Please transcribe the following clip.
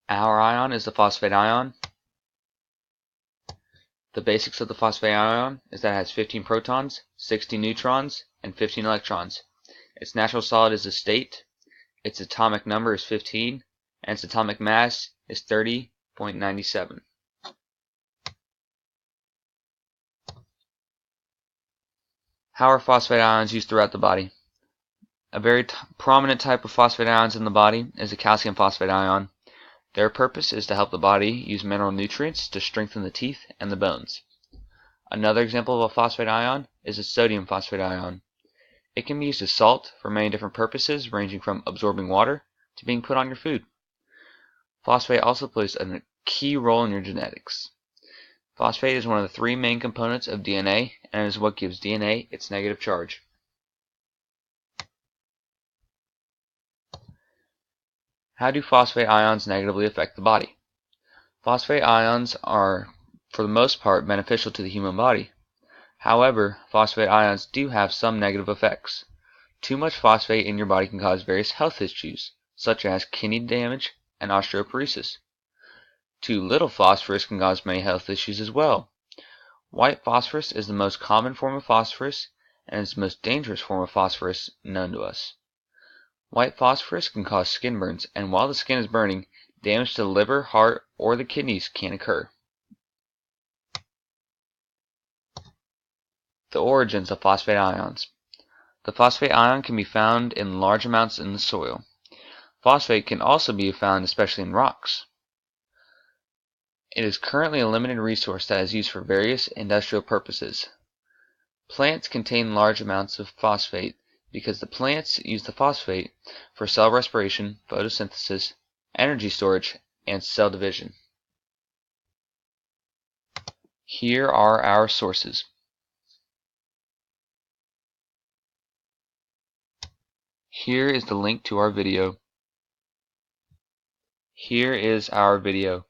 Our ion is the phosphate ion. The basics of the phosphate ion is that it has 15 protons, 16 neutrons, and 15 electrons. Its natural solid is a state. Its atomic number is 15, and its atomic mass is 30.97. How are phosphate ions used throughout the body? A very prominent type of phosphate ions in the body is the calcium phosphate ion. Their purpose is to help the body use mineral nutrients to strengthen the teeth and the bones. Another example of a phosphate ion is a sodium phosphate ion. It can be used as salt for many different purposes, ranging from absorbing water to being put on your food. Phosphate also plays a key role in your genetics. Phosphate is one of the three main components of DNA and is what gives DNA its negative charge. How do phosphate ions negatively affect the body? Phosphate ions are, for the most part, beneficial to the human body. However, phosphate ions do have some negative effects. Too much phosphate in your body can cause various health issues, such as kidney damage and osteoporosis. Too little phosphorus can cause many health issues as well. White phosphorus is the most common form of phosphorus and is the most dangerous form of phosphorus known to us. White phosphorus can cause skin burns, and while the skin is burning, damage to the liver, heart, or the kidneys can occur. The origins of phosphate ions. The phosphate ion can be found in large amounts in the soil. Phosphate can also be found especially in rocks. It is currently a limited resource that is used for various industrial purposes. Plants contain large amounts of phosphate because the plants use the phosphate for cell respiration, photosynthesis, energy storage, and cell division. Here are our sources. Here is the link to our video. Here is our video.